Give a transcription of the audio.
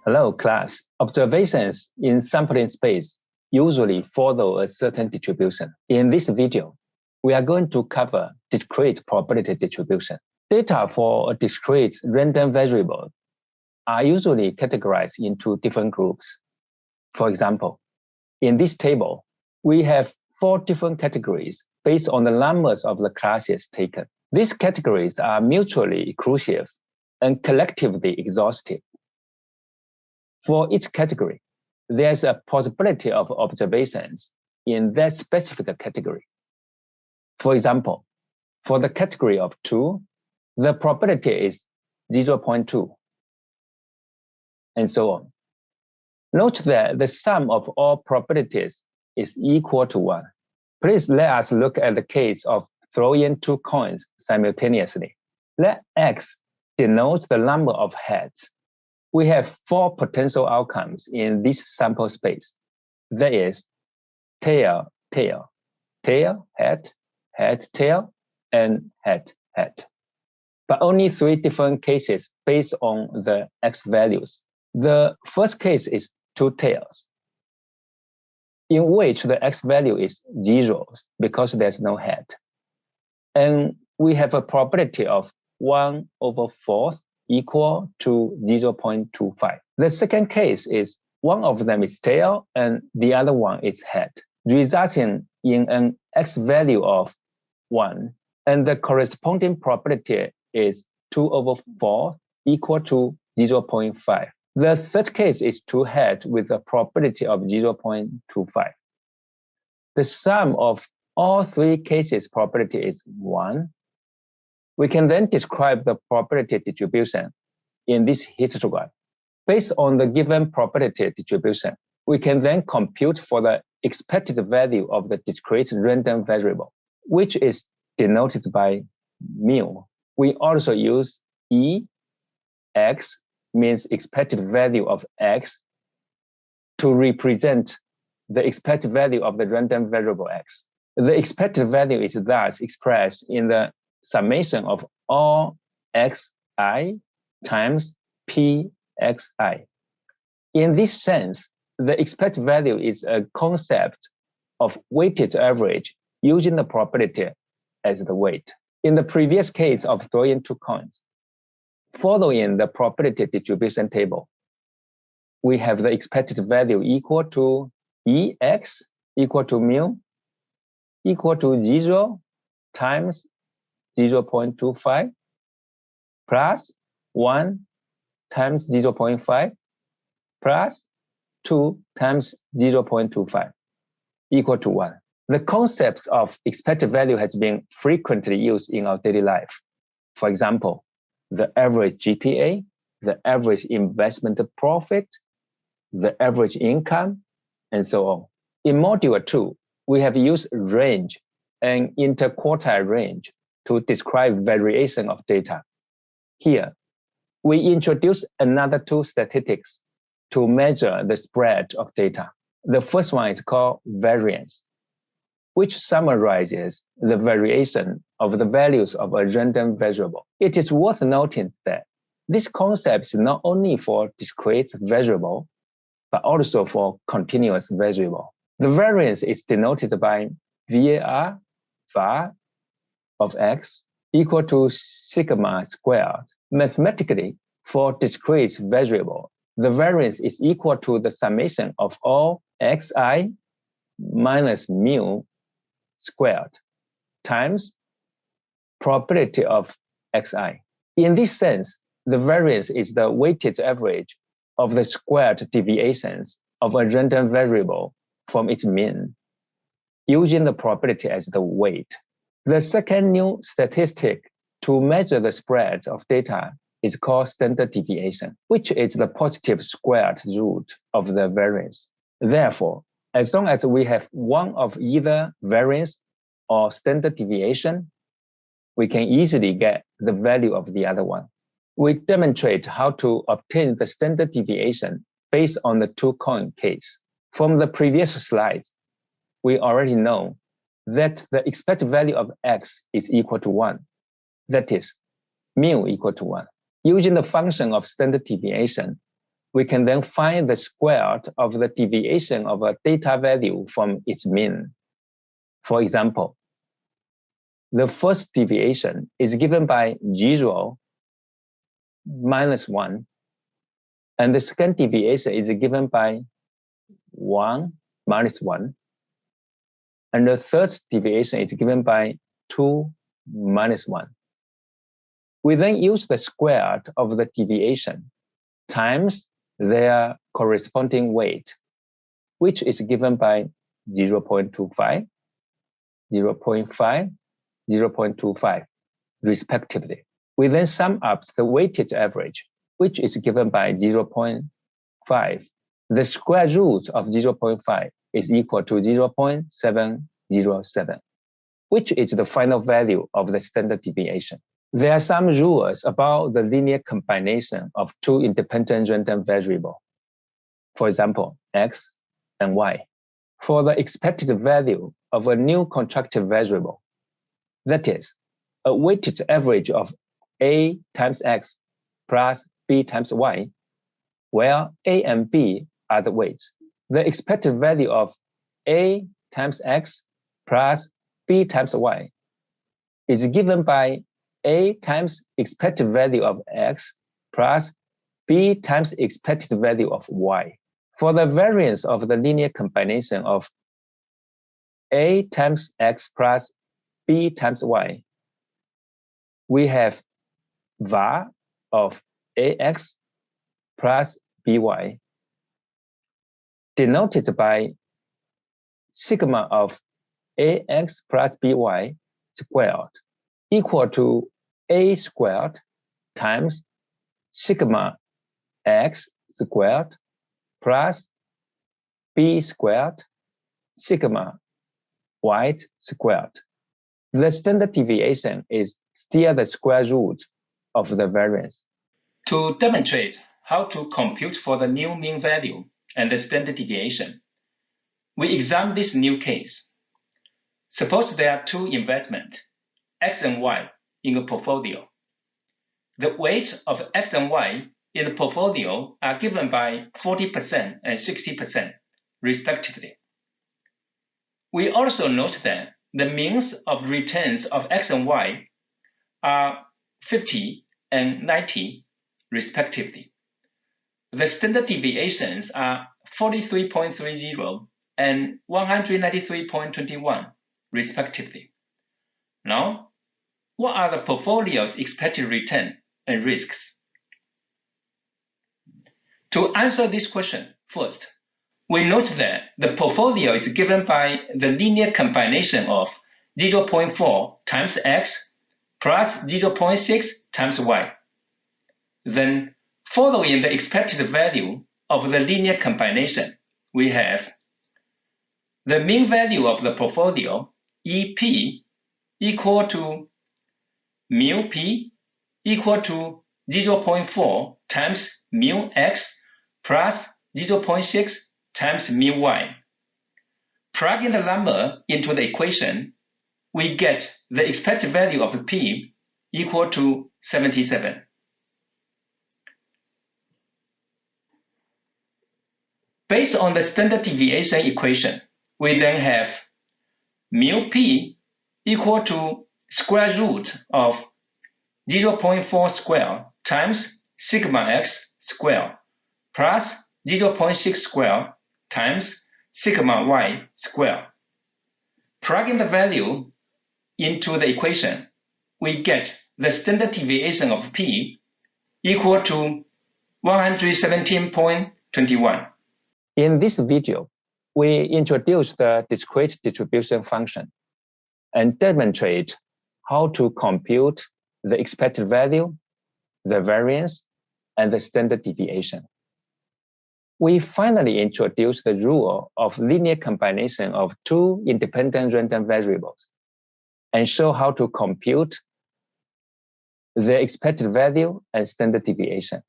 Hello, class. Observations in sampling space usually follow a certain distribution. In this video, we are going to cover discrete probability distribution. Data for a discrete random variable are usually categorized into different groups. For example, in this table, we have 4 different categories based on the numbers of the classes taken. These categories are mutually exclusive and collectively exhaustive. For each category, there's a possibility of observations in that specific category. For example, for the category of 2, the probability is 0.2, and so on. Note that the sum of all probabilities is equal to 1. Please let us look at the case of throwing 2 coins simultaneously. Let X denote the number of heads. We have 4 potential outcomes in this sample space. That is tail, tail, tail, head, head, tail, and head, head. But only 3 different cases based on the X values. The first case is 2 tails, in which the X value is 0 because there's no head. And we have a probability of 1/4 equal to 0.25. The second case is one of them is tail and the other one is head, resulting in an X value of 1. And the corresponding probability is 2/4 equal to 0.5. The third case is 2 head with a probability of 0.25. The sum of all 3 cases probability is 1. We can then describe the probability distribution in this histogram. Based on the given probability distribution, we can then compute for the expected value of the discrete random variable, which is denoted by mu. We also use X, means expected value of X, to represent the expected value of the random variable X. The expected value is thus expressed in the summation of all xi times pxi. In this sense, the expected value is a concept of weighted average using the probability as the weight. In the previous case of throwing 2 coins, following the probability distribution table, we have the expected value equal to Ex equal to mu equal to 0 times 0.25 plus 1 times 0.5 plus 2 times 0.25 equal to 1. The concept of expected value has been frequently used in our daily life. For example, the average GPA, the average investment profit, the average income, and so on. In Module 2, we have used range and interquartile range to describe variation of data. Here, we introduce another 2 statistics to measure the spread of data. The first one is called variance, which summarizes the variation of the values of a random variable. It is worth noting that this concept is not only for discrete variable, but also for continuous variable. The variance is denoted by var of X equal to sigma squared. Mathematically, for discrete variable, the variance is equal to the summation of all xi minus mu squared times probability of xi. In this sense, the variance is the weighted average of the squared deviations of a random variable from its mean, using the probability as the weight. The second new statistic to measure the spread of data is called standard deviation, which is the positive squared root of the variance. Therefore, as long as we have one of either variance or standard deviation, we can easily get the value of the other one. We demonstrate how to obtain the standard deviation based on the 2 coin case. From the previous slides, we already know that the expected value of X is equal to 1. That is, mu equal to 1. Using the function of standard deviation, we can then find the square root of the deviation of a data value from its mean. For example, the first deviation is given by 0, -1, and the second deviation is given by 1, -1, and the third deviation is given by 2, -1. We then use the square root of the deviation times their corresponding weight, which is given by 0.25, 0.5, 0.25, respectively. We then sum up the weighted average, which is given by 0.5. The square root of 0.5 is equal to 0.707, which is the final value of the standard deviation. There are some rules about the linear combination of two independent random variables. For example, x and y. For the expected value of a new constructed variable, that is, a weighted average of a times x plus b times y, where a and b are the weights, the expected value of a times x plus b times y is given by a times expected value of x plus b times expected value of y. For the variance of the linear combination of a times x plus b times y, we have var of ax plus by denoted by sigma of ax plus by squared equal to a squared times sigma x squared plus b squared sigma y squared. The standard deviation is still the square root of the variance. To demonstrate how to compute for the new mean value and the standard deviation, we examine this new case. Suppose there are two investments, X and Y, in a portfolio. The weight of X and Y in the portfolio are given by 40% and 60%, respectively. We also note that the means of returns of X and Y are 50 and 90, respectively. The standard deviations are 43.30 and 193.21, respectively. Now, what are the portfolio's expected return and risks? To answer this question, first, we note that the portfolio is given by the linear combination of 0.4 times x plus 0.6 times y. Then, following the expected value of the linear combination, we have the mean value of the portfolio, EP, equal to mu p equal to 0.4 times mu x plus 0.6 times mu y. Plugging the number into the equation, we get the expected value of p equal to 77. Based on the standard deviation equation, we then have mu p equal to square root of 0.4 square times sigma x square plus 0.6 square times sigma y square. Plugging the value into the equation, we get the standard deviation of p equal to 117.21. In this video, we introduce the discrete distribution function and demonstrate how to compute the expected value, the variance, and the standard deviation. We finally introduce the rule of linear combination of two independent random variables and show how to compute the expected value and standard deviation.